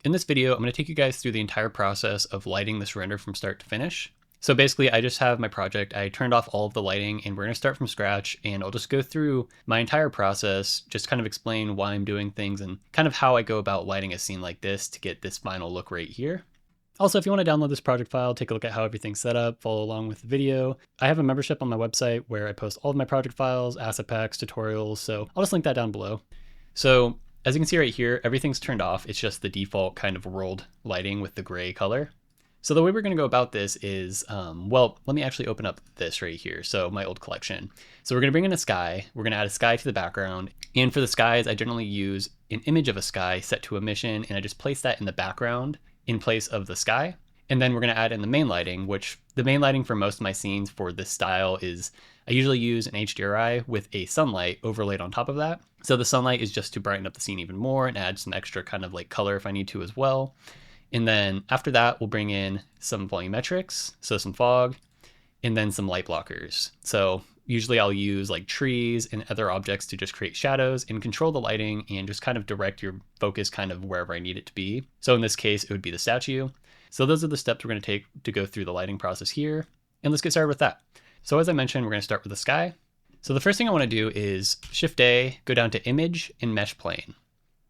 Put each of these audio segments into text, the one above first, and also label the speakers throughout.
Speaker 1: In this video, I'm going to take you guys through the entire process of lighting this render from start to finish. So basically, I just have my project, I turned off all of the lighting, and we're going to start from scratch, and I'll just go through my entire process, just kind of explain why I'm doing things and kind of how I go about lighting a scene like this to get this final look right here. Also, if you want to download this project file, take a look at how everything's set up, follow along with the video. I have a membership on my website where I post all of my project files, asset packs, tutorials, so I'll just link that down below. So as you can see right here, everything's turned off. It's just the default kind of world lighting with the gray color. So the way we're going to go about this is, well, let me actually open up this right here. So my old collection. So we're going to bring in a sky. We're going to add a sky to the background. And for the skies, I generally use an image of a sky set to emission, and I just place that in the background in place of the sky. And then we're going to add in the main lighting, which the main lighting for most of my scenes for this style is I usually use an HDRI with a sunlight overlaid on top of that. So the sunlight is just to brighten up the scene even more and add some extra kind of like color if I need to as well. And then after that, we'll bring in some volumetrics, so some fog, and then some light blockers. So usually I'll use like trees and other objects to just create shadows and control the lighting and just kind of direct your focus kind of wherever I need it to be. So in this case, it would be the statue. So those are the steps we're going to take to go through the lighting process here. And let's get started with that. So as I mentioned, we're going to start with the sky. So the first thing I want to do is Shift A, go down to Image and Mesh Plane.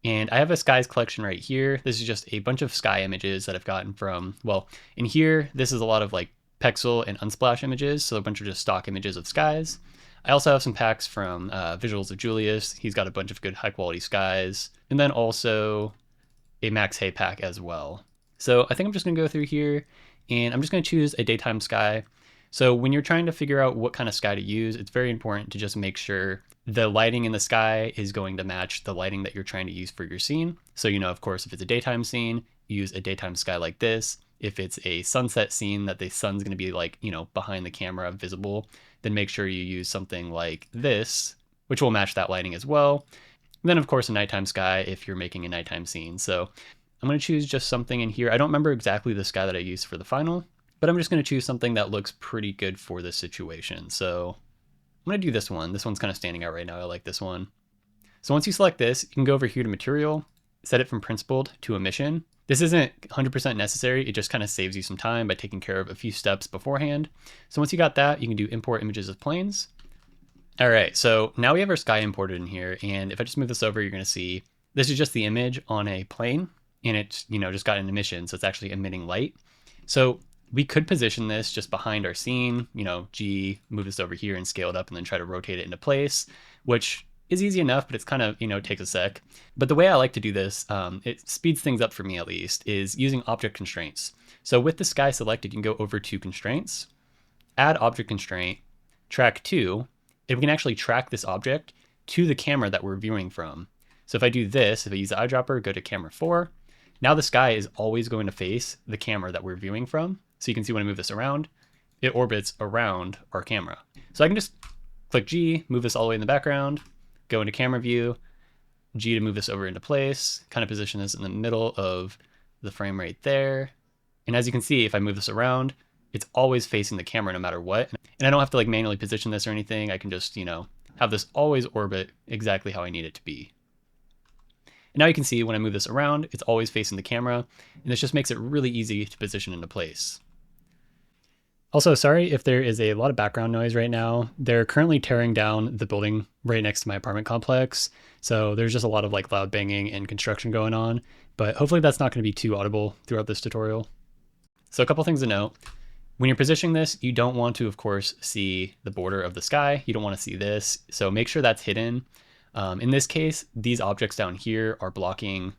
Speaker 1: And I have a skies collection right here. This is just a bunch of sky images that I've gotten from, well, in here, this is a lot of like Pexel and Unsplash images. So a bunch of just stock images of skies. I also have some packs from Visuals of Julius. He's got a bunch of good high quality skies. And then also a Max Hay pack as well. So I think I'm just gonna go through here and I'm just gonna choose a daytime sky. So when you're trying to figure out what kind of sky to use, it's very important to just make sure the lighting in the sky is going to match the lighting that you're trying to use for your scene. So, you know, of course, if it's a daytime scene, use a daytime sky like this. If it's a sunset scene that the sun's going to be like, you know, behind the camera visible, then make sure you use something like this, which will match that lighting as well. And then, of course, a nighttime sky if you're making a nighttime scene. So I'm going to choose just something in here. I don't remember exactly the sky that I used for the final, but I'm just going to choose something that looks pretty good for this situation. So I'm going to do this one. This one's kind of standing out right now. I like this one. So once you select this, you can go over here to Material, set it from Principled to Emission. This isn't 100% necessary. It just kind of saves you some time by taking care of a few steps beforehand. So once you got that, you can do Import Images as Planes. All right, so now we have our sky imported in here. And if I just move this over, you're going to see this is just the image on a plane. And it's, you know, just got an emission. So it's actually emitting light. So we could position this just behind our scene, you know, G, move this over here and scale it up and then try to rotate it into place, which is easy enough, but it's kind of, you know, takes a sec. But the way I like to do this, it speeds things up for me at least, is using object constraints. So with the sky selected, you can go over to Constraints, add Object Constraint, Track To, and we can actually track this object to the camera that we're viewing from. So if I do this, if I use the eyedropper, go to Camera 4, now the sky is always going to face the camera that we're viewing from. So you can see when I move this around, it orbits around our camera. So I can just click G, move this all the way in the background, go into camera view, G to move this over into place, kind of position this in the middle of the frame right there. And as you can see, if I move this around, it's always facing the camera no matter what. And I don't have to like manually position this or anything. I can just, you know, have this always orbit exactly how I need it to be. And now you can see when I move this around, it's always facing the camera. And this just makes it really easy to position into place. Also, sorry if there is a lot of background noise right now. They're currently tearing down the building right next to my apartment complex. So there's just a lot of like loud banging and construction going on, but hopefully that's not going to be too audible throughout this tutorial. So a couple things to note. When you're positioning this, you don't want to, of course, see the border of the sky. You don't want to see this. So make sure that's hidden. In this case, these objects down here are blocking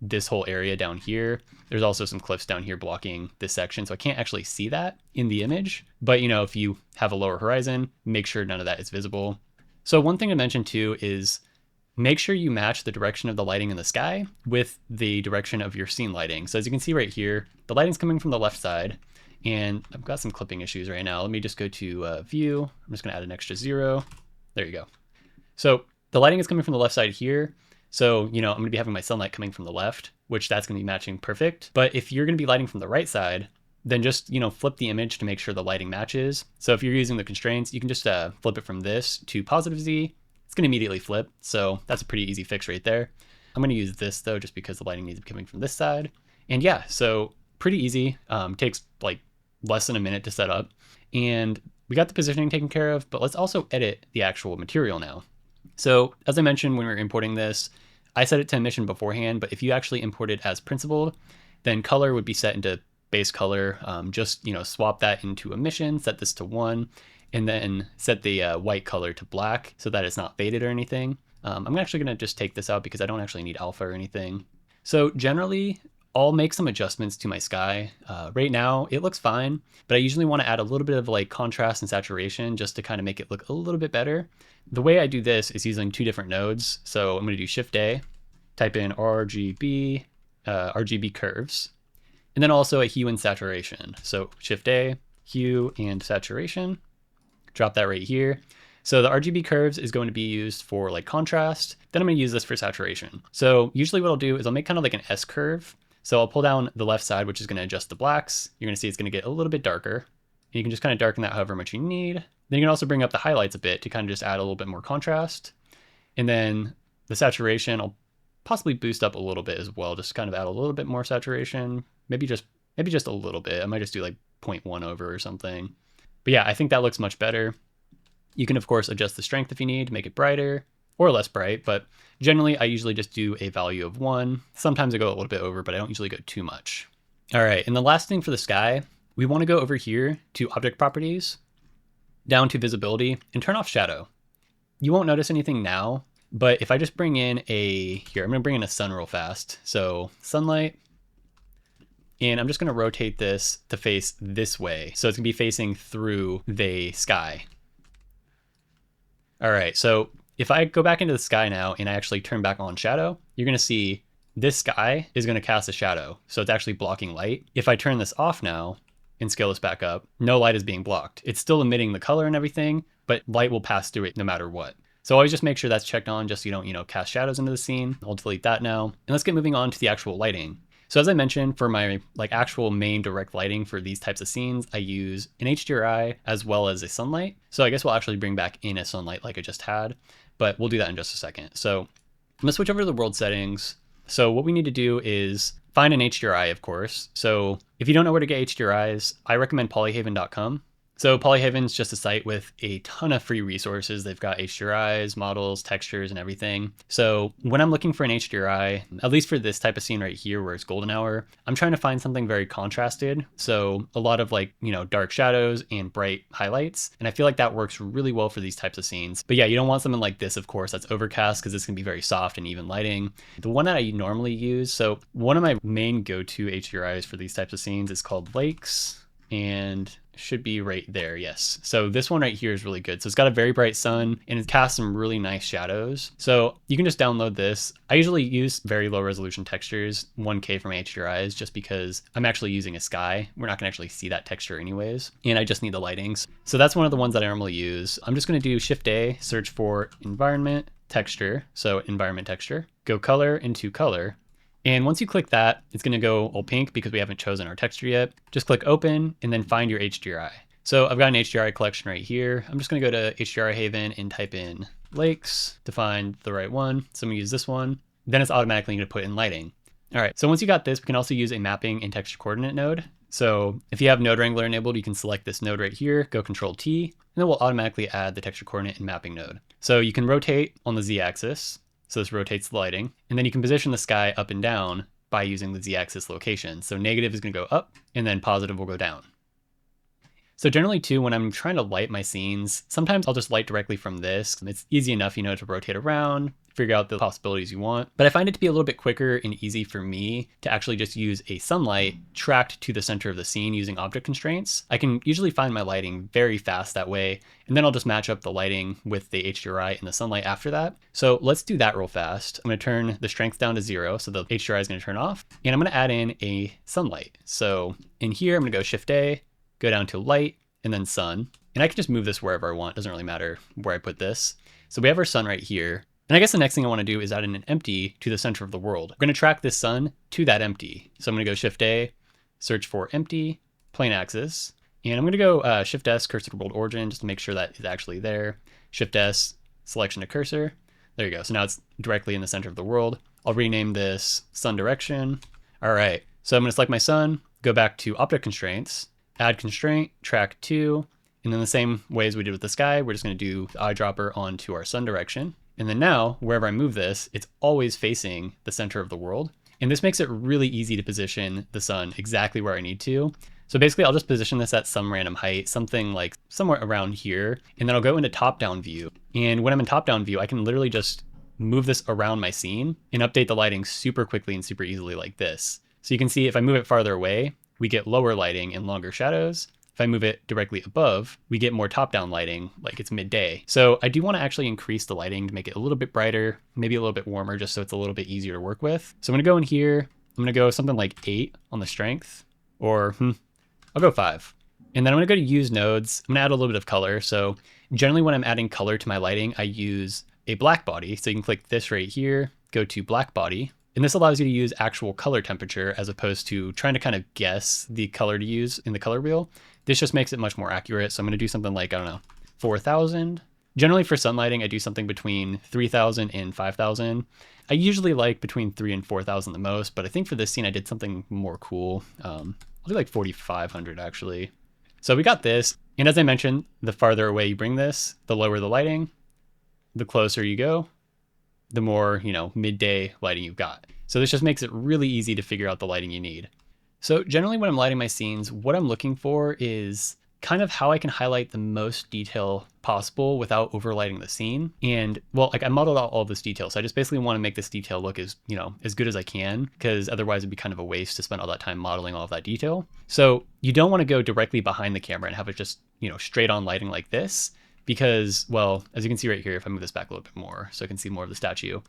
Speaker 1: this whole area down here. There's also some cliffs down here blocking this section. So I can't actually see that in the image, but you know, if you have a lower horizon, make sure none of that is visible. So one thing to mention too is make sure you match the direction of the lighting in the sky with the direction of your scene lighting. So as you can see right here, the lighting's coming from the left side and I've got some clipping issues right now. Let me just go to view. I'm just gonna add an extra 0. There you go. So the lighting is coming from the left side here. So, you know, I'm going to be having my sunlight coming from the left, which that's going to be matching perfect. But if you're going to be lighting from the right side, then just, you know, flip the image to make sure the lighting matches. So if you're using the constraints, you can just flip it from this to positive Z. It's going to immediately flip. So that's a pretty easy fix right there. I'm going to use this though, just because the lighting needs to be coming from this side. And yeah, so pretty easy. Takes like less than a minute to set up. And we got the positioning taken care of, but let's also edit the actual material now. So as I mentioned when we were importing this, I set it to emission beforehand, but if you actually import it as principled, then color would be set into base color. Just, swap that into emission, set this to 1, and then set the white color to black so that it's not faded or anything. I'm actually going to just take this out because I don't actually need alpha or anything. So generally, I'll make some adjustments to my sky. Right now, it looks fine, but I usually want to add a little bit of like contrast and saturation just to kind of make it look a little bit better. The way I do this is using 2 different nodes. So I'm going to do Shift A, type in RGB, RGB curves, and then also a hue and saturation. So Shift A, hue and saturation, drop that right here. So the RGB curves is going to be used for like contrast. Then I'm going to use this for saturation. So usually what I'll do is I'll make kind of like an S curve. So I'll pull down the left side, which is going to adjust the blacks. You're going to see it's going to get a little bit darker. And you can just kind of darken that however much you need. Then you can also bring up the highlights a bit to kind of just add a little bit more contrast. And then the saturation, I'll possibly boost up a little bit as well, just kind of add a little bit more saturation. Maybe just a little bit. I might just do like 0.1 over or something. But yeah, I think that looks much better. You can of course adjust the strength if you need to make it brighter or less bright, but generally I usually just do a value of 1. Sometimes I go a little bit over, but I don't usually go too much. All right, and the last thing for the sky, we want to go over here to object properties, down to visibility, and turn off shadow. You won't notice anything now, but if I just bring in I'm going to bring in a sun real fast. So sunlight, and I'm just going to rotate this to face this way. So it's going to be facing through the sky. All right, so if I go back into the sky now and I actually turn back on shadow, you're going to see this sky is going to cast a shadow. So it's actually blocking light. If I turn this off now and scale this back up, no light is being blocked. It's still emitting the color and everything, but light will pass through it no matter what. So always just make sure that's checked on just so you don't, cast shadows into the scene. I'll delete that now. And let's get moving on to the actual lighting. So as I mentioned, for my actual main direct lighting for these types of scenes, I use an HDRI as well as a sunlight. So I guess we'll actually bring back in a sunlight like I just had, but we'll do that in just a second. So I'm gonna switch over to the world settings. So what we need to do is find an HDRI, of course. So if you don't know where to get HDRIs, I recommend polyhaven.com. So Polyhaven's just a site with a ton of free resources. They've got HDRIs, models, textures, and everything. So when I'm looking for an HDRI, at least for this type of scene right here where it's golden hour, I'm trying to find something very contrasted. So a lot of dark shadows and bright highlights. And I feel like that works really well for these types of scenes. But yeah, you don't want something like this, of course, that's overcast because it's gonna be very soft and even lighting. The one that I normally use, so one of my main go-to HDRIs for these types of scenes is called Lakes, and should be right there. Yes. So this one right here is really good. So it's got a very bright sun and it casts some really nice shadows. So you can just download this. I usually use very low resolution textures, 1K from HDRIs, just because I'm actually using a sky. We're not gonna actually see that texture anyways. And I just need the lightings. So that's one of the ones that I normally use. I'm just gonna do Shift A, search for environment texture. So environment texture, go color into color. And once you click that, it's gonna go all pink because we haven't chosen our texture yet. Just click open and then find your HDRI. So I've got an HDRI collection right here. I'm just gonna go to HDRI Haven and type in lakes to find the right one. So I'm gonna use this one. Then it's automatically gonna put in lighting. All right, so once you got this, we can also use a mapping and texture coordinate node. So if you have Node Wrangler enabled, you can select this node right here, go Control T, and then we'll automatically add the texture coordinate and mapping node. So you can rotate on the Z-axis. So this rotates the lighting, and then you can position the sky up and down by using the Z-axis location. So negative is gonna go up and then positive will go down. So generally too, when I'm trying to light my scenes, sometimes I'll just light directly from this. It's easy enough, to rotate around, figure out the possibilities you want. But I find it to be a little bit quicker and easy for me to actually just use a sunlight tracked to the center of the scene using object constraints. I can usually find my lighting very fast that way, and then I'll just match up the lighting with the HDRI and the sunlight after that. So let's do that real fast. I'm gonna turn the strength down to 0, so the HDRI is gonna turn off, and I'm gonna add in a sunlight. So in here, I'm gonna go Shift A, go down to light, and then sun. And I can just move this wherever I want. Doesn't really matter where I put this. So we have our sun right here. And I guess the next thing I want to do is add in an empty to the center of the world. I'm going to track this sun to that empty. So I'm going to go Shift A, search for empty, plane axis. And I'm going to go Shift S, cursor to world origin, just to make sure that it's actually there. Shift S, selection to cursor. There you go. So now it's directly in the center of the world. I'll rename this sun direction. All right. So I'm going to select my sun, go back to object constraints, add constraint, track 2, and then the same way as we did with the sky, we're just going to do the eyedropper onto our sun direction. And then now, wherever I move this, it's always facing the center of the world. And this makes it really easy to position the sun exactly where I need to. So basically, I'll just position this at some random height, something like somewhere around here, and then I'll go into top-down view. And when I'm in top-down view, I can literally just move this around my scene and update the lighting super quickly and super easily like this. So you can see if I move it farther away, we get lower lighting and longer shadows. If I move it directly above, we get more top-down lighting, like it's midday. So I do want to actually increase the lighting to make it a little bit brighter, maybe a little bit warmer, just so it's a little bit easier to work with. So I'm going to go in here. I'm going to go something like 8 on the strength, or I'll go 5. And then I'm going to go to use nodes. I'm going to add a little bit of color. So generally when I'm adding color to my lighting, I use a black body. So you can click this right here, go to black body. And this allows you to use actual color temperature as opposed to trying to kind of guess the color to use in the color wheel. This just makes it much more accurate. So I'm going to do something like, I don't know, 4,000. Generally for sun lighting, I do something between 3,000 and 5,000. I usually like between 3 and 4,000 the most, but I think for this scene, I did something more cool. I'll do like 4,500 actually. So we got this. And as I mentioned, the farther away you bring this, the lower the lighting, the closer you go, the more, midday lighting you've got. So this just makes it really easy to figure out the lighting you need. So generally when I'm lighting my scenes, what I'm looking for is kind of how I can highlight the most detail possible without overlighting the scene. And well, like I modeled out all this detail. So I just basically want to make this detail look as, as good as I can, because otherwise it'd be kind of a waste to spend all that time modeling all of that detail. So you don't want to go directly behind the camera and have it just, straight on lighting like this, because, well, as you can see right here, if I move this back a little bit more so I can see more of the statue,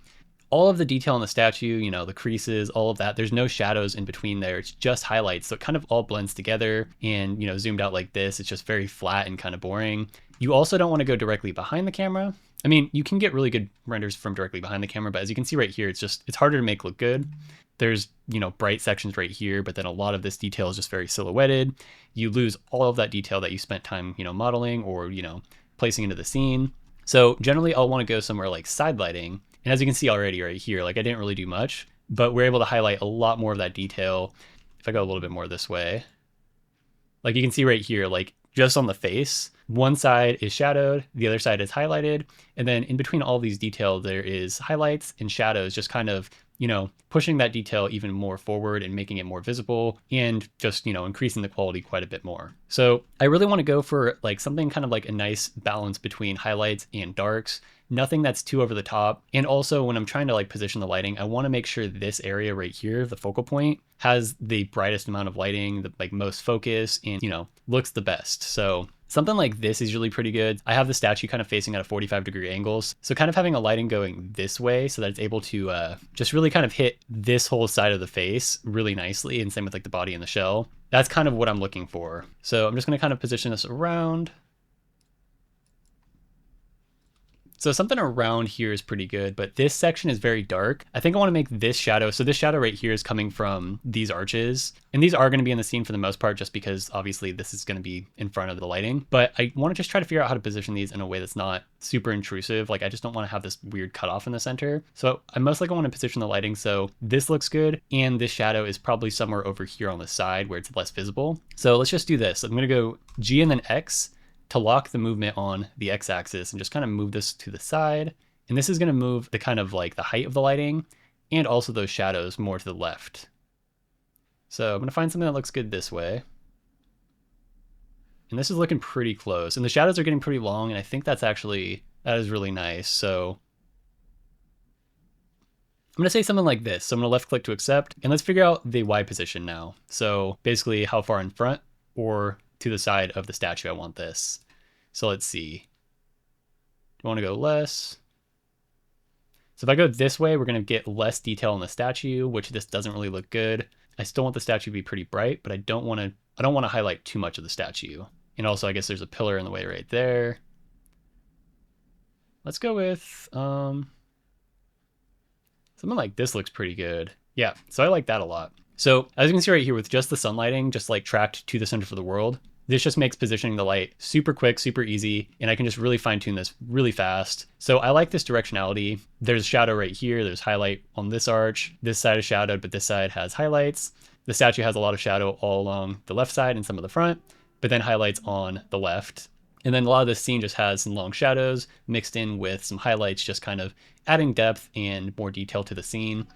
Speaker 1: all of the detail in the statue, the creases, all of that, there's no shadows in between there. It's just highlights. So it kind of all blends together, and, zoomed out like this, it's just very flat and kind of boring. You also don't want to go directly behind the camera. I mean, you can get really good renders from directly behind the camera, but as you can see right here, it's harder to make look good. There's, bright sections right here, but then a lot of this detail is just very silhouetted. You lose all of that detail that you spent time, modeling or, placing into the scene. So generally I'll want to go somewhere like side lighting. And as you can see already right here, like I didn't really do much, but we're able to highlight a lot more of that detail. If I go a little bit more this way, like you can see right here, like just on the face, one side is shadowed, the other side is highlighted. And then in between all these details, there is highlights and shadows, just kind of, pushing that detail even more forward and making it more visible and just, increasing the quality quite a bit more. So I really want to go for like something kind of like a nice balance between highlights and darks, nothing that's too over the top. And also when I'm trying to like position the lighting, I want to make sure this area right here, the focal point, has the brightest amount of lighting, the like most focus and, looks the best. So something like this is usually pretty good. I have the statue kind of facing at a 45-degree angles. So kind of having a lighting going this way so that it's able to just really kind of hit this whole side of the face really nicely. And same with like the body and the shell. That's kind of what I'm looking for. So I'm just going to kind of position this around. So something around here is pretty good, but this section is very dark. I think I want to make this shadow. So this shadow right here is coming from these arches, and these are going to be in the scene for the most part, just because obviously this is going to be in front of the lighting, but I want to just try to figure out how to position these in a way that's not super intrusive. Like I just don't want to have this weird cutoff in the center. So I most likely want to position the lighting so this looks good, and this shadow is probably somewhere over here on the side where it's less visible. So let's just do this. I'm going to go G and then X to lock the movement on the x-axis and just kind of move this to the side. And this is going to move the kind of like the height of the lighting and also those shadows more to the left. So I'm going to find something that looks good this way. And this is looking pretty close. And the shadows are getting pretty long, and I think that is really nice. So I'm going to say something like this. So I'm going to left click to accept, and let's figure out the Y position now. So basically how far in front or to the side of the statue I want this. So let's see. Do I want to go less? So if I go this way, we're going to get less detail on the statue, which this doesn't really look good. I still want the statue to be pretty bright, but I don't want to highlight too much of the statue. And also I guess there's a pillar in the way right there. Let's go with something like this looks pretty good. Yeah, so I like that a lot. So as you can see right here with just the sun lighting, just like tracked to the center of the world, this just makes positioning the light super quick, super easy, and I can just really fine tune this really fast. So I like this directionality. There's shadow right here. There's highlight on this arch. This side is shadowed, but this side has highlights. the statue has a lot of shadow all along the left side and some of the front, but then highlights on the left. And then a lot of this scene just has some long shadows mixed in with some highlights, just kind of adding depth and more detail to the scene.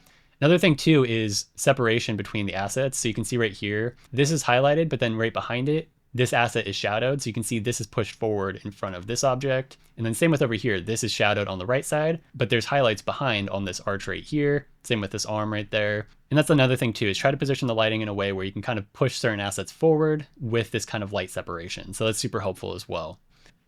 Speaker 1: Another thing too is separation between the assets. So you can see right here, this is highlighted, but then right behind it, this asset is shadowed. So you can see this is pushed forward in front of this object. And then same with over here, this is shadowed on the right side, but there's highlights behind on this arch right here. Same with this arm right there. And that's another thing too, is try to position the lighting in a way where you can kind of push certain assets forward with this kind of light separation. So that's super helpful as well.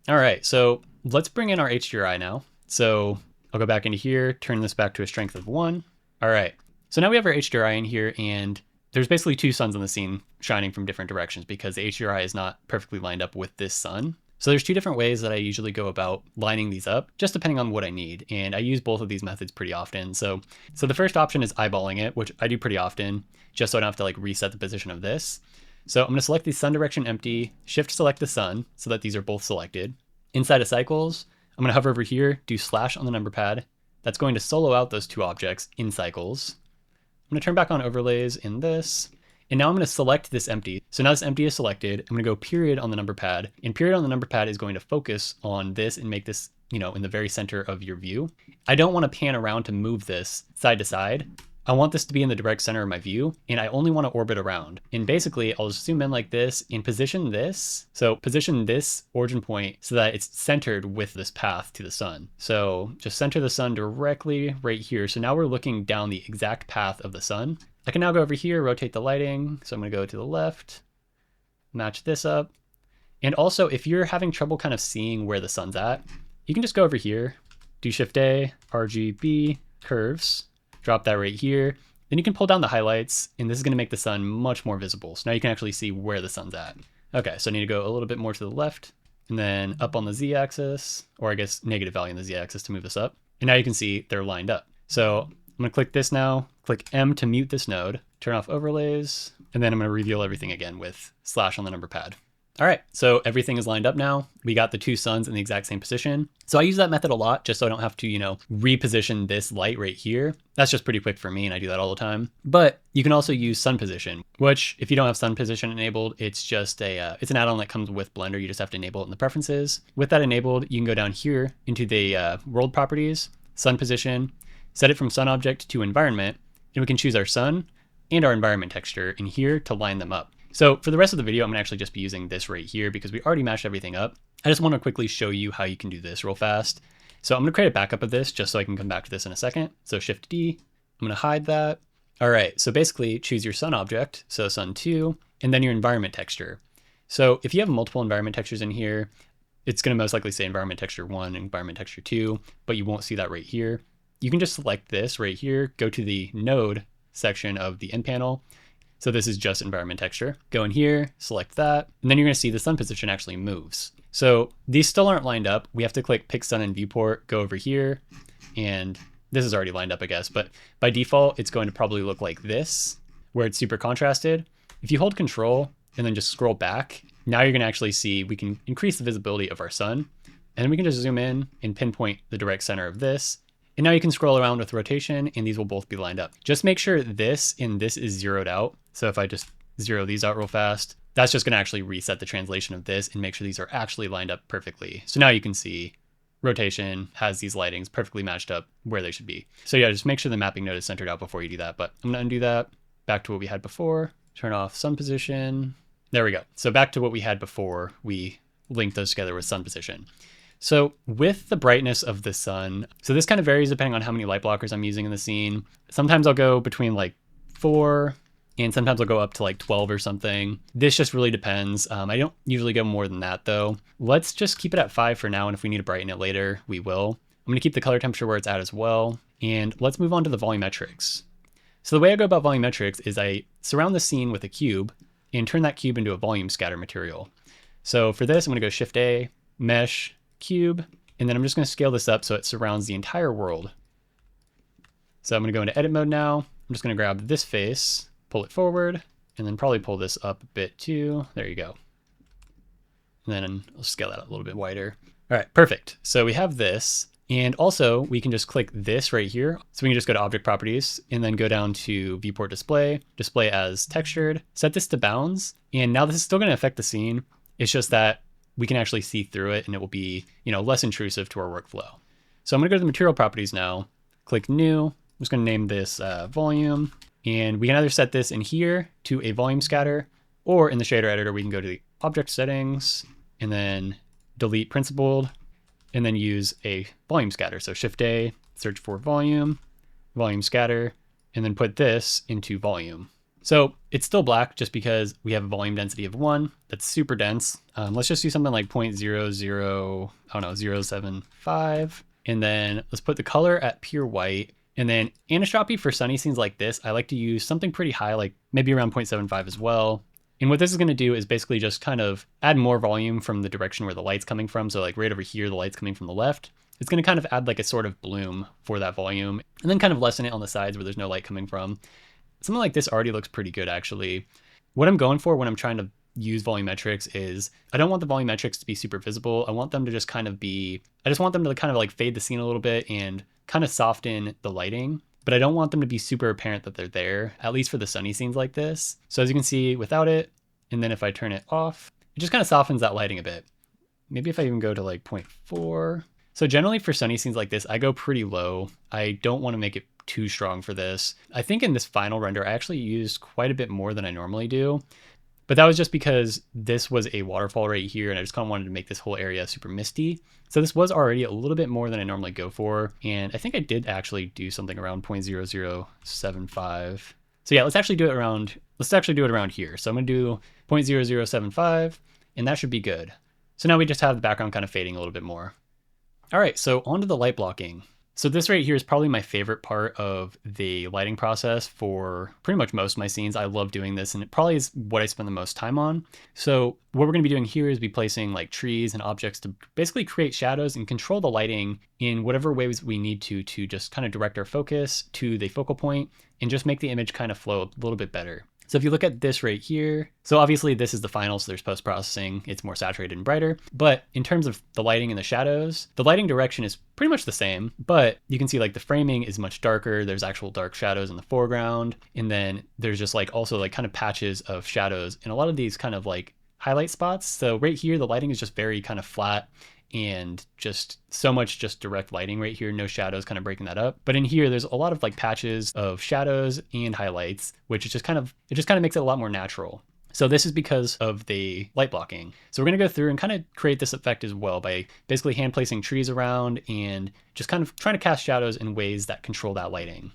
Speaker 1: All right, so let's bring in our HDRI now. So I'll go back into here, turn this back to a strength of 1. All right, so now we have our HDRI in here, and there's basically 2 suns on the scene shining from different directions because the HDRI is not perfectly lined up with this sun. So there's 2 different ways that I usually go about lining these up, just depending on what I need. And I use both of these methods pretty often. So the first option is eyeballing it, which I do pretty often, just so I don't have to like reset the position of this. So I'm going to select the sun direction empty, shift select the sun so that these are both selected. Inside of cycles, I'm going to hover over here, do slash on the number pad. That's going to solo out those 2 objects in cycles. I'm going to turn back on overlays in this. And now I'm going to select this empty. So now this empty is selected. I'm going to go period on the number pad, and period on the number pad is going to focus on this and make this, in the very center of your view. I don't want to pan around to move this side to side. I want this to be in the direct center of my view, and I only want to orbit around. And basically, I'll zoom in like this and position this. So position this origin point so that it's centered with this path to the sun. So just center the sun directly right here. So now we're looking down the exact path of the sun. I can now go over here, rotate the lighting. So I'm going to go to the left, match this up. And also, if you're having trouble kind of seeing where the sun's at, you can just go over here, do Shift A, RGB, curves. Drop that right here. Then you can pull down the highlights, and this is going to make the sun much more visible. So now you can actually see where the sun's at. Okay, so I need to go a little bit more to the left, and then up on the Z-axis, or I guess negative value on the Z-axis to move this up. And now you can see they're lined up. So I'm going to click this now, click M to mute this node, turn off overlays, and then I'm going to reveal everything again with slash on the number pad. All right, so everything is lined up now. We got the 2 suns in the exact same position. So I use that method a lot just so I don't have to, reposition this light right here. That's just pretty quick for me, and I do that all the time. But you can also use sun position, which if you don't have sun position enabled, it's just it's an add-on that comes with Blender. You just have to enable it in the preferences. With that enabled, you can go down here into the world properties, sun position, set it from sun object to environment, and we can choose our sun and our environment texture in here to line them up. So for the rest of the video, I'm gonna actually just be using this right here because we already matched everything up. I just wanna quickly show you how you can do this real fast. So I'm gonna create a backup of this just so I can come back to this in a second. So Shift D, I'm gonna hide that. All right, so basically choose your sun object, so sun 2, and then your environment texture. So if you have multiple environment textures in here, it's gonna most likely say environment texture 1, environment texture 2, but you won't see that right here. You can just select this right here, go to the node section of the end panel. So this is just environment texture. Go in here, select that, and then you're gonna see the sun position actually moves. So these still aren't lined up. We have to click pick sun and viewport, go over here, and this is already lined up, I guess, but by default, it's going to probably look like this, where it's super contrasted. If you hold Control and then just scroll back, now you're gonna actually see we can increase the visibility of our sun, and then we can just zoom in and pinpoint the direct center of this. And now you can scroll around with rotation, and these will both be lined up. Just make sure this and this is zeroed out. So if I just zero these out real fast, that's just gonna actually reset the translation of this and make sure these are actually lined up perfectly. So now you can see rotation has these lightings perfectly matched up where they should be. So yeah, just make sure the mapping node is centered out before you do that. But I'm gonna undo that, back to what we had before, turn off sun position. There we go. So back to what we had before, we linked those together with sun position. So with the brightness of the sun, so this kind of varies depending on how many light blockers I'm using in the scene. Sometimes I'll go between like 4, and sometimes I'll go up to like 12 or something. This just really depends. I don't usually go more than that though. Let's just keep it at 5 for now, and if we need to brighten it later, we will. I'm gonna keep the color temperature where it's at as well. And let's move on to the volumetrics. So the way I go about volumetrics is I surround the scene with a cube and turn that cube into a volume scatter material. So for this, I'm gonna go Shift A, Mesh, Cube, and then I'm just gonna scale this up so it surrounds the entire world. So I'm gonna go into edit mode now. I'm just gonna grab this face, pull it forward, and then probably pull this up a bit too. There you go. And then I'll scale that up a little bit wider. All right, perfect. So we have this. And also we can just click this right here. So we can just go to object properties and then go down to viewport display, display as textured, set this to bounds. And now this is still going to affect the scene. It's just that we can actually see through it and it will be, less intrusive to our workflow. So I'm going to go to the material properties now, click new. I'm just going to name this volume, and we can either set this in here to a volume scatter, or in the shader editor, we can go to the object settings and then delete principled and then use a volume scatter. So Shift A, search for volume, volume scatter, and then put this into volume. So it's still black just because we have a volume density of 1. That's super dense. Let's just do something like 0.075. And then let's put the color at pure white. And then anisotropy for sunny scenes like this, I like to use something pretty high, like maybe around 0.75 as well. And what this is going to do is basically just kind of add more volume from the direction where the light's coming from. So like right over here, the light's coming from the left. It's going to kind of add like a sort of bloom for that volume and then kind of lessen it on the sides where there's no light coming from. Something like this already looks pretty good, actually. What I'm going for when I'm trying to use volumetrics is I don't want the volumetrics to be super visible. I want them to just kind of be, I just want them to kind of like fade the scene a little bit and kind of soften the lighting, but I don't want them to be super apparent that they're there, at least for the sunny scenes like this. So as you can see without it, and then if I turn it off, it just kind of softens that lighting a bit. Maybe if I even go to like 0.4. So generally for sunny scenes like this, I go pretty low. I don't want to make it too strong for this. I think in this final render, I actually used quite a bit more than I normally do, but that was just because this was a waterfall right here and I just kind of wanted to make this whole area super misty. So this was already a little bit more than I normally go for. And I think I did actually do something around 0.0075. So yeah, let's actually do it around here. So I'm gonna do 0.0075 and that should be good. So now we just have the background kind of fading a little bit more. All right, so onto the light blocking. So this right here is probably my favorite part of the lighting process for pretty much most of my scenes. I love doing this and it probably is what I spend the most time on. So what we're gonna be doing here is be placing like trees and objects to basically create shadows and control the lighting in whatever ways we need to just kind of direct our focus to the focal point and just make the image kind of flow a little bit better. So if you look at this right here, so obviously this is the final, so there's post-processing, it's more saturated and brighter, but in terms of the lighting and the shadows, the lighting direction is pretty much the same, but you can see like the framing is much darker, there's actual dark shadows in the foreground, and then there's just like also like kind of patches of shadows in a lot of these kind of like highlight spots. So right here, the lighting is just very kind of flat and just so much just direct lighting right here, no shadows kind of breaking that up. But in here, there's a lot of like patches of shadows and highlights, which is just kind of, it just kind of makes it a lot more natural. So this is because of the light blocking. So we're gonna go through and kind of create this effect as well by basically hand placing trees around and just kind of trying to cast shadows in ways that control that lighting.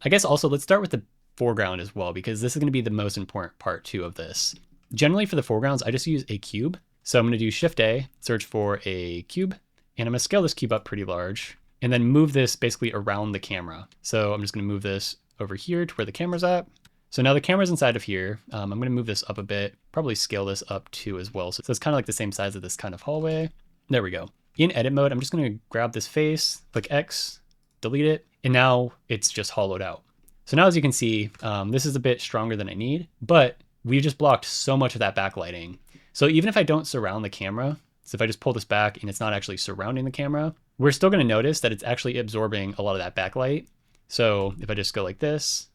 Speaker 1: I guess also let's start with the foreground as well, because this is gonna be the most important part too of this. Generally for the foregrounds, I just use a cube. So I'm going to do Shift A, search for a cube, and I'm going to scale this cube up pretty large, and then move this basically around the camera. So I'm just going to move this over here to where the camera's at. So now the camera's inside of here. I'm going to move this up a bit, probably scale this up too as well. So it's kind of like the same size of this kind of hallway. There we go. In edit mode, I'm just going to grab this face, click X, delete it, and now it's just hollowed out. So now as you can see, this is a bit stronger than I need, but we just blocked so much of that backlighting. So even if I don't surround the camera, so if I just pull this back and it's not actually surrounding the camera, we're still going to notice that it's actually absorbing a lot of that backlight. So if I just go like this,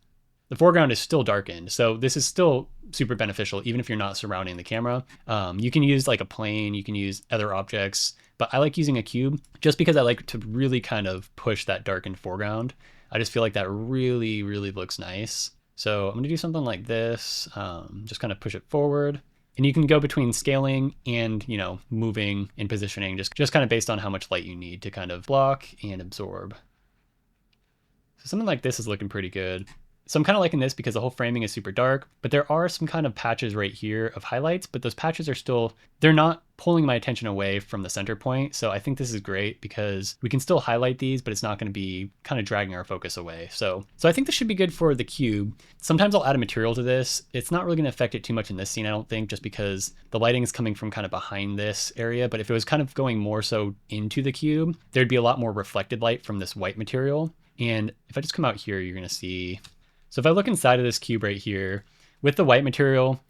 Speaker 1: the foreground is still darkened. So this is still super beneficial, even if you're not surrounding the camera. You can use like a plane, you can use other objects, but I like using a cube just because I like to really kind of push that darkened foreground. I just feel like that really, really looks nice. So I'm going to do something like this, just kind of push it forward. And you can go between scaling and, moving and positioning, just kind of based on how much light you need to kind of block and absorb. So something like this is looking pretty good. So I'm kind of liking this because the whole framing is super dark, but there are some kind of patches right here of highlights, but those patches are still, they're not pulling my attention away from the center point. So I think this is great because we can still highlight these, but it's not going to be kind of dragging our focus away. So I think this should be good for the cube. Sometimes I'll add a material to this. It's not really going to affect it too much in this scene, I don't think, just because the lighting is coming from kind of behind this area. But if it was kind of going more so into the cube, there'd be a lot more reflected light from this white material. And if I just come out here, you're going to see, so if I look inside of this cube right here with the white material,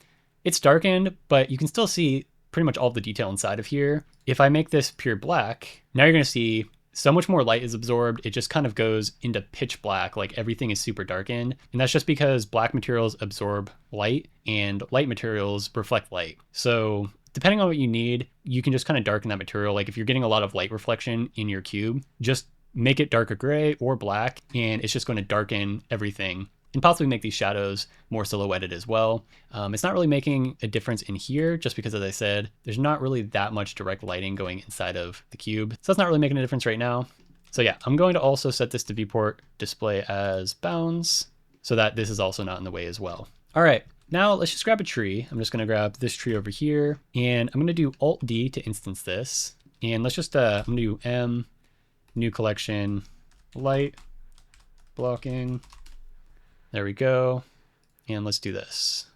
Speaker 1: it's darkened, but you can still see pretty much all the detail inside of here. If I make this pure black, now you're going to see so much more light is absorbed. It just kind of goes into pitch black, like everything is super darkened. And that's just because black materials absorb light and light materials reflect light. So depending on what you need, you can just kind of darken that material. Like if you're getting a lot of light reflection in your cube, just make it darker gray or black, and it's just going to darken everything and possibly make these shadows more silhouetted as well. It's not really making a difference in here just because, as I said, there's not really that much direct lighting going inside of the cube. So that's not really making a difference right now. So yeah, I'm going to also set this to viewport display as bounds so that this is also not in the way as well. All right, now let's just grab a tree. I'm just gonna grab this tree over here, and I'm gonna do Alt D to instance this. And let's just, I'm gonna do M, new collection, light, blocking. There we go. And let's do this.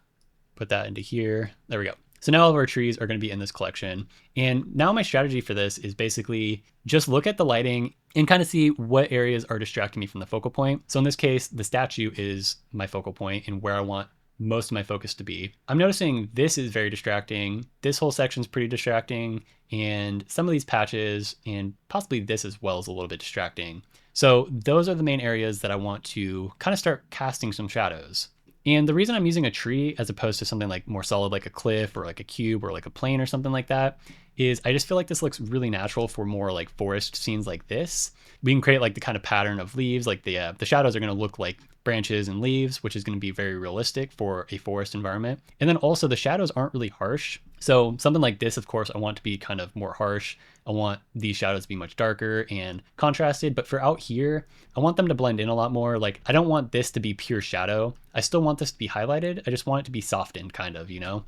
Speaker 1: Put that into here. There we go. So now all of our trees are going to be in this collection. And now my strategy for this is basically just look at the lighting and kind of see what areas are distracting me from the focal point. So in this case, the statue is my focal point and where I want most of my focus to be. I'm noticing this is very distracting. This whole section is pretty distracting. And some of these patches and possibly this as well is a little bit distracting. So those are the main areas that I want to kind of start casting some shadows. And the reason I'm using a tree as opposed to something like more solid like a cliff or like a cube or like a plane or something like that is I just feel like this looks really natural for more like forest scenes like this. We can create like the kind of pattern of leaves, like the shadows are going to look like branches and leaves, which is going to be very realistic for a forest environment. And then also the shadows aren't really harsh. So something like this, of course, I want to be kind of more harsh. I want these shadows to be much darker and contrasted, but for out here, I want them to blend in a lot more. Like I don't want this to be pure shadow. I still want this to be highlighted. I just want it to be softened kind of, you know?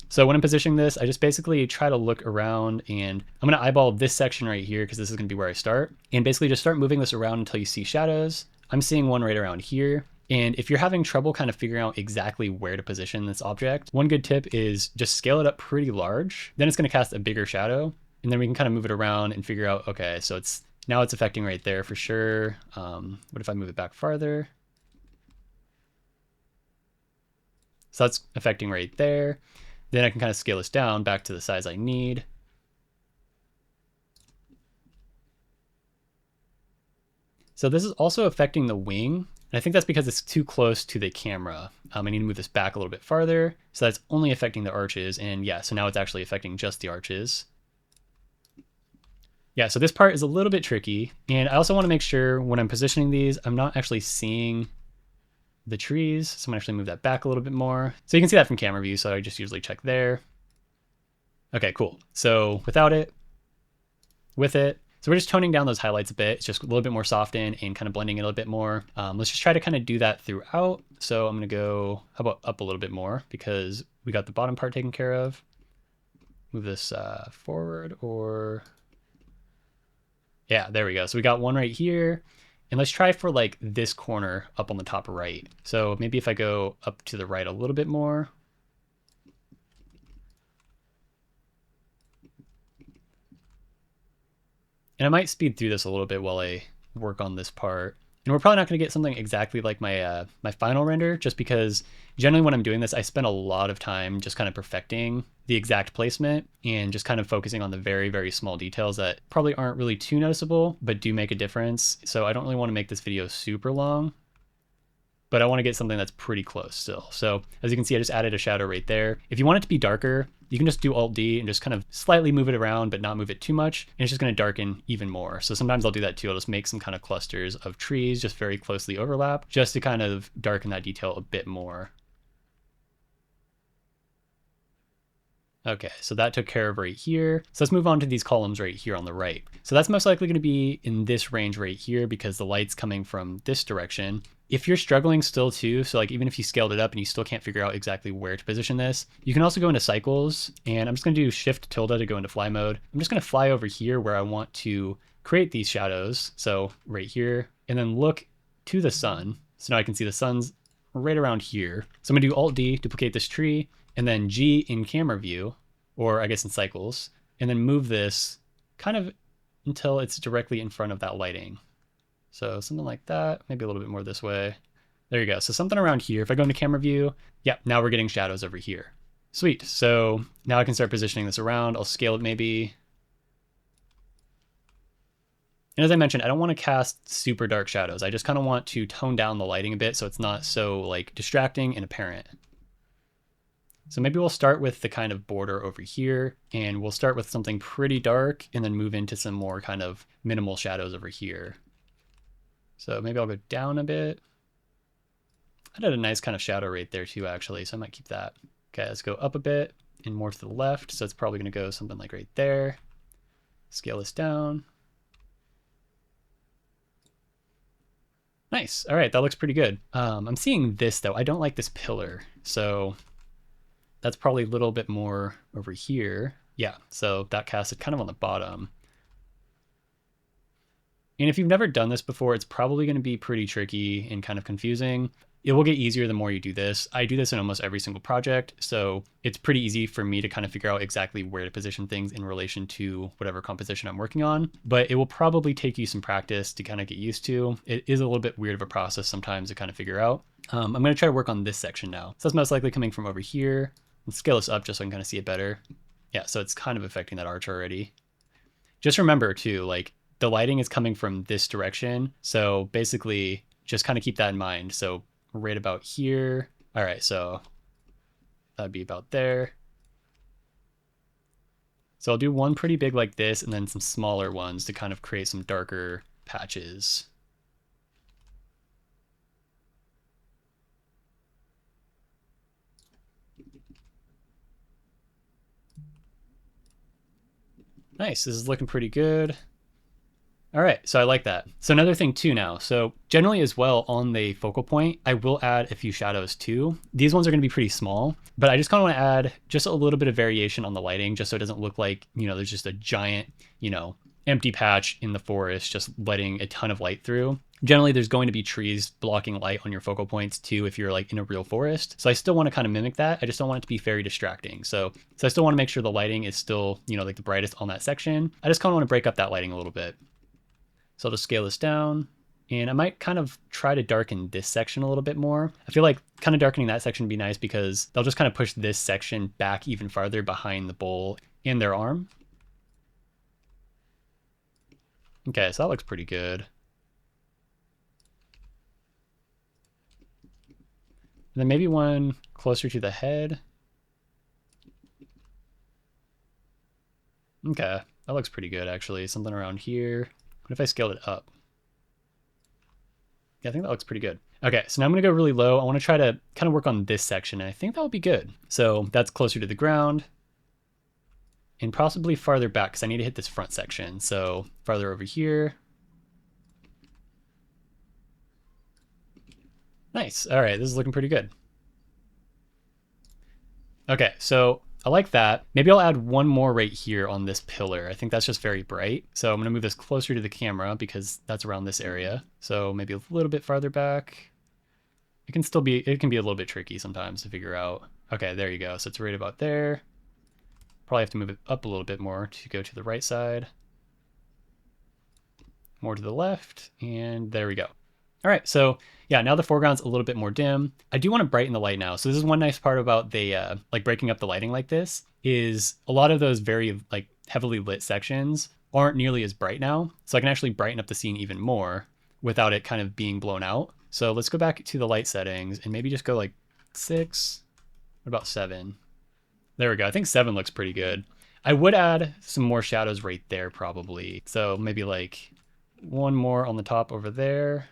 Speaker 1: So when I'm positioning this, I just basically try to look around and I'm gonna eyeball this section right here because this is gonna be where I start. And basically just start moving this around until you see shadows. I'm seeing one right around here. And if you're having trouble kind of figuring out exactly where to position this object, one good tip is just scale it up pretty large. Then it's gonna cast a bigger shadow. And then we can kind of move it around and figure out, okay, so now it's affecting right there for sure. What if I move it back farther? So that's affecting right there. Then I can kind of scale this down back to the size I need. So this is also affecting the wing. And I think that's because it's too close to the camera. I need to move this back a little bit farther. So that's only affecting the arches. And yeah, so now it's actually affecting just the arches. Yeah, so this part is a little bit tricky. And I also want to make sure when I'm positioning these, I'm not actually seeing the trees. So I'm gonna actually move that back a little bit more. So you can see that from camera view. So I just usually check there. Okay, cool. So without it, with it. So we're just toning down those highlights a bit. It's just a little bit more softened and kind of blending it a little bit more. Let's just try to kind of do that throughout. So I'm gonna go, how about up a little bit more because we got the bottom part taken care of. Move this forward or, yeah, there we go. So we got one right here. And let's try for like this corner up on the top right. So maybe if I go up to the right a little bit more. And I might speed through this a little bit while I work on this part. And we're probably not going to get something exactly like my my final render, just because generally when I'm doing this, I spend a lot of time just kind of perfecting the exact placement and just kind of focusing on the very, very small details that probably aren't really too noticeable, but do make a difference. So I don't really want to make this video super long, but I want to get something that's pretty close still. So as you can see, I just added a shadow right there. If you want it to be darker, you can just do Alt D and just kind of slightly move it around, but not move it too much. And it's just going to darken even more. So sometimes I'll do that too. I'll just make some kind of clusters of trees, just very closely overlap, just to kind of darken that detail a bit more. Okay, so that took care of right here. So let's move on to these columns right here on the right. So that's most likely going to be in this range right here because the light's coming from this direction. If you're struggling still too, so like even if you scaled it up and you still can't figure out exactly where to position this, you can also go into cycles, and I'm just going to do Shift tilde to go into fly mode. I'm just going to fly over here where I want to create these shadows. So right here, and then look to the sun. So now I can see the sun's right around here. So I'm going to do Alt D, duplicate this tree, and then G in camera view, or I guess in cycles, and then move this kind of until it's directly in front of that lighting. So something like that, maybe a little bit more this way. There you go. So something around here. If I go into camera view, yeah, now we're getting shadows over here. Sweet. So now I can start positioning this around. I'll scale it maybe. And as I mentioned, I don't want to cast super dark shadows. I just kind of want to tone down the lighting a bit so it's not so like distracting and apparent. So maybe we'll start with the kind of border over here, and we'll start with something pretty dark and then move into some more kind of minimal shadows over here. So maybe I'll go down a bit. I did a nice kind of shadow right there too, actually, so I might keep that. Okay, let's go up a bit and more to the left. So it's probably going to go something like right there. Scale this down. Nice. All right, that looks pretty good. I'm seeing this though. I don't like this pillar. So that's probably a little bit more over here. Yeah, so that casts it kind of on the bottom. And if you've never done this before, it's probably going to be pretty tricky and kind of confusing. It will get easier the more you do this. I do this in almost every single project, so it's pretty easy for me to kind of figure out exactly where to position things in relation to whatever composition I'm working on. But it will probably take you some practice to kind of get used to. It is a little bit weird of a process sometimes to kind of figure out. I'm going to try to work on this section now. So that's most likely coming from over here. Let's scale this up just so I can kind of see it better. Yeah, so it's kind of affecting that arch already. Just remember too, like the lighting is coming from this direction. So basically just kind of keep that in mind. So right about here. All right, so that'd be about there. So I'll do one pretty big like this and then some smaller ones to kind of create some darker patches. Nice, this is looking pretty good. All right, so I like that. So another thing too now, so generally as well on the focal point, I will add a few shadows too. These ones are gonna be pretty small, but I just kind of wanna add just a little bit of variation on the lighting just so it doesn't look like, there's just a giant, empty patch in the forest just letting a ton of light through. Generally, there's going to be trees blocking light on your focal points too if you're like in a real forest. So I still want to kind of mimic that. I just don't want it to be very distracting. So I still want to make sure the lighting is still, like the brightest on that section. I just kind of want to break up that lighting a little bit. So I'll just scale this down, and I might kind of try to darken this section a little bit more. I feel like kind of darkening that section would be nice because they'll just kind of push this section back even farther behind the bowl and their arm. Okay, so that looks pretty good. And then maybe one closer to the head. Okay, that looks pretty good actually. Something around here. What if I scaled it up? Yeah, I think that looks pretty good. Okay, so now I'm gonna go really low. I wanna try to kind of work on this section, and I think that will be good. So that's closer to the ground and possibly farther back because I need to hit this front section. So farther over here. Nice, all right, this is looking pretty good. Okay, so I like that. Maybe I'll add one more right here on this pillar. I think that's just very bright. So I'm gonna move this closer to the camera because that's around this area. So maybe a little bit farther back. It can be a little bit tricky sometimes to figure out. Okay, there you go. So it's right about there. Probably have to move it up a little bit more to go to the right side. More to the left, and there we go. All right, so yeah, now the foreground's a little bit more dim. I do want to brighten the light now. So this is one nice part about the like breaking up the lighting like this is a lot of those very like heavily lit sections aren't nearly as bright now. So I can actually brighten up the scene even more without it kind of being blown out. So let's go back to the light settings and maybe just go like 6. What about 7? There we go. I think 7 looks pretty good. I would add some more shadows right there probably. So maybe like one more on the top over there.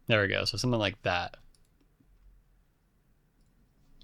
Speaker 1: There we go. So something like that.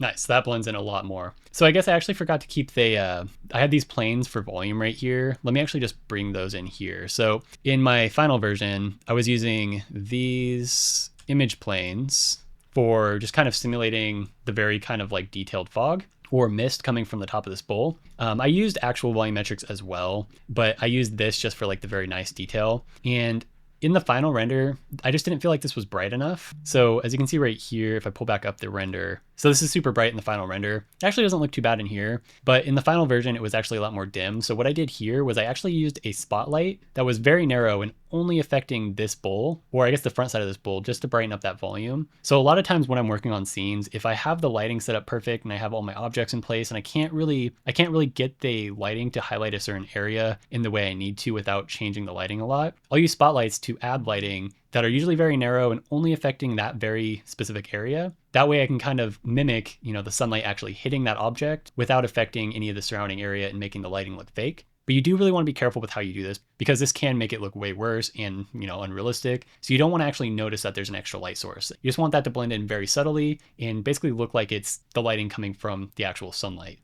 Speaker 1: Nice. That blends in a lot more. So I guess I actually forgot to keep the, I had these planes for volume right here. Let me actually just bring those in here. So in my final version, I was using these image planes for just kind of simulating the very kind of like detailed fog or mist coming from the top of this bowl. I used actual volumetrics as well, but I used this just for like the very nice detail. And in the final render, I just didn't feel like this was bright enough. So as you can see right here, if I pull back up the render, So this is super bright in the final render. It actually doesn't look too bad in here, but in the final version, it was actually a lot more dim. So what I did here was I actually used a spotlight that was very narrow and only affecting this bowl, or I guess the front side of this bowl, just to brighten up that volume. So a lot of times when I'm working on scenes, if I have the lighting set up perfect and I have all my objects in place and I can't really get the lighting to highlight a certain area in the way I need to without changing the lighting a lot, I'll use spotlights to add lighting that are usually very narrow and only affecting that very specific area. That way I can kind of mimic, the sunlight actually hitting that object without affecting any of the surrounding area and making the lighting look fake. But you do really want to be careful with how you do this because this can make it look way worse and, unrealistic. So you don't want to actually notice that there's an extra light source. You just want that to blend in very subtly and basically look like it's the lighting coming from the actual sunlight.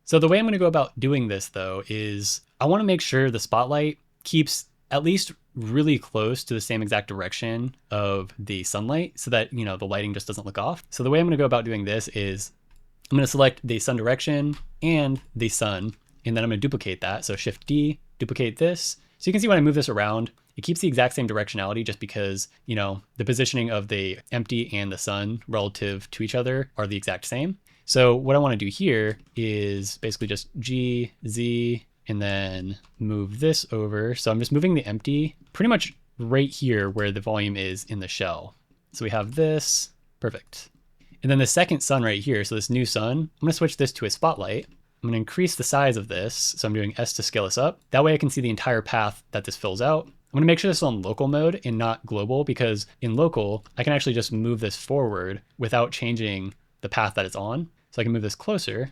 Speaker 1: So the way I'm going to go about doing this though is I want to make sure the spotlight keeps at least really close to the same exact direction of the sunlight so that, the lighting just doesn't look off. So the way I'm going to go about doing this is I'm going to select the sun direction and the sun, and then I'm going to duplicate that. So Shift D, duplicate this. So you can see when I move this around, it keeps the exact same directionality just because, the positioning of the empty and the sun relative to each other are the exact same. So what I want to do here is basically just G, Z, and then move this over. So I'm just moving the empty pretty much right here where the volume is in the shell. So we have this, perfect. And then the second sun right here, so this new sun, I'm gonna switch this to a spotlight. I'm gonna increase the size of this. So I'm doing S to scale this up. That way I can see the entire path that this fills out. I'm gonna make sure this is on local mode and not global, because in local, I can actually just move this forward without changing the path that it's on. So I can move this closer,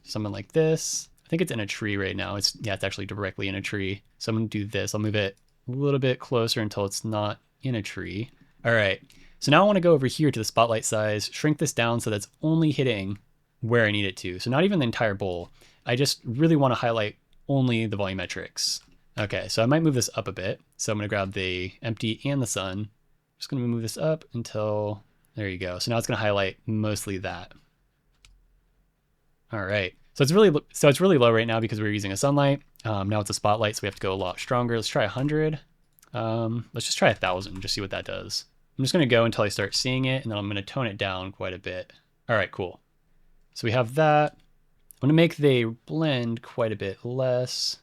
Speaker 1: something like this. I think it's in a tree right now. It's actually directly in a tree. So I'm gonna do this. I'll move it a little bit closer until it's not in a tree. All right, so now I wanna go over here to the spotlight size, shrink this down so that's only hitting where I need it to. So not even the entire bowl. I just really wanna highlight only the volumetrics. Okay, so I might move this up a bit. So I'm gonna grab the empty and the sun. Just gonna move this up until, there you go. So now it's gonna highlight mostly that. All right. So it's really low right now because we're using a sunlight. Now it's a spotlight, so we have to go a lot stronger. Let's try 100. Let's just try 1,000, just see what that does. I'm just going to go until I start seeing it, and then I'm going to tone it down quite a bit. All right, cool. So we have that. I'm going to make the blend quite a bit less.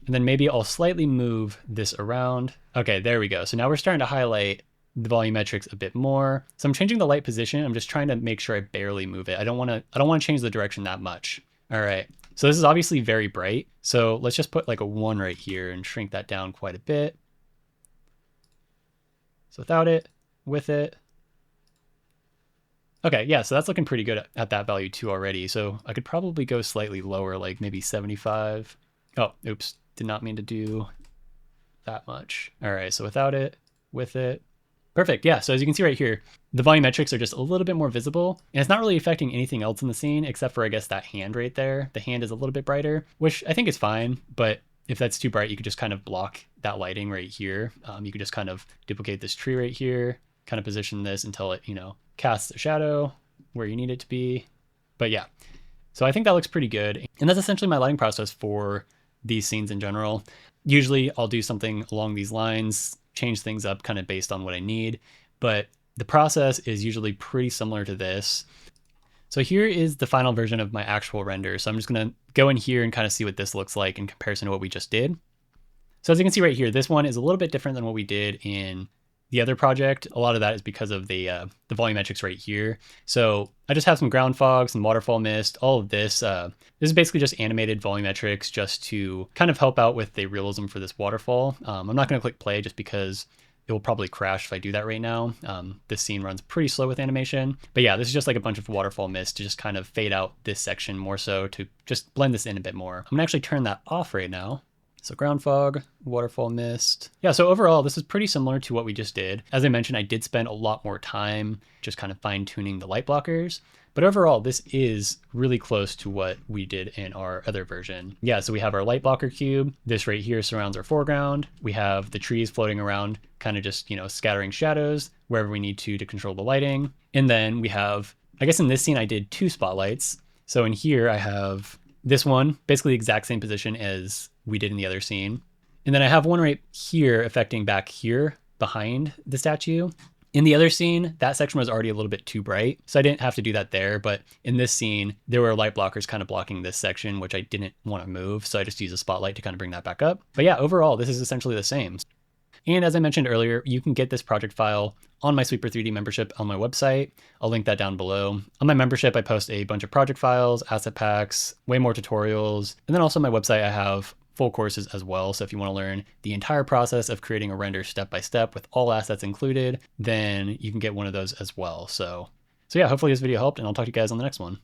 Speaker 1: And then maybe I'll slightly move this around. Okay, there we go. So now we're starting to highlight the volumetrics a bit more. So I'm changing the light position. I'm just trying to make sure I barely move it. I don't want to change the direction that much. All right. So this is obviously very bright. So let's just put like a 1 right here and shrink that down quite a bit. So without it, with it. Okay, yeah, so that's looking pretty good at that value too already. So I could probably go slightly lower, like maybe 75. Oh, oops, did not mean to do that much. All right, so without it, with it. Perfect, yeah, so as you can see right here, the volumetrics are just a little bit more visible, and it's not really affecting anything else in the scene except for, I guess, that hand right there. The hand is a little bit brighter, which I think is fine, but if that's too bright, you could just kind of block that lighting right here. You could just kind of duplicate this tree right here, kind of position this until it, casts a shadow where you need it to be. But yeah, so I think that looks pretty good. And that's essentially my lighting process for these scenes in general. Usually I'll do something along these lines, change things up kind of based on what I need, but the process is usually pretty similar to this. So here is the final version of my actual render. So I'm just gonna go in here and kind of see what this looks like in comparison to what we just did. So as you can see right here, this one is a little bit different than what we did in the other project. A lot of that is because of the volumetrics right here. So I just have some ground fog, some waterfall mist, all of this. This is basically just animated volumetrics just to kind of help out with the realism for this waterfall. I'm not gonna click play just because it will probably crash if I do that right now. This scene runs pretty slow with animation. But yeah, this is just like a bunch of waterfall mist to just kind of fade out this section more so to just blend this in a bit more. I'm gonna actually turn that off right now. So ground fog, waterfall mist. Yeah, so overall, this is pretty similar to what we just did. As I mentioned, I did spend a lot more time just kind of fine tuning the light blockers. But overall, this is really close to what we did in our other version. Yeah, so we have our light blocker cube. This right here surrounds our foreground. We have the trees floating around, kind of just, scattering shadows wherever we need to control the lighting. And then we have, I guess in this scene, I did 2 spotlights. So in here, I have this one, basically the exact same position as we did in the other scene. And then I have one right here affecting back here behind the statue. In the other scene, that section was already a little bit too bright, so I didn't have to do that there, but in this scene, there were light blockers kind of blocking this section, which I didn't want to move, so I just used a spotlight to kind of bring that back up. But yeah, overall, this is essentially the same. And as I mentioned earlier, you can get this project file on my Sweeper 3D membership on my website. I'll link that down below. On my membership, I post a bunch of project files, asset packs, way more tutorials, and then also on my website, I have full courses as well. So if you want to learn the entire process of creating a render step by step with all assets included, then you can get one of those as well. So yeah, hopefully this video helped, and I'll talk to you guys on the next one.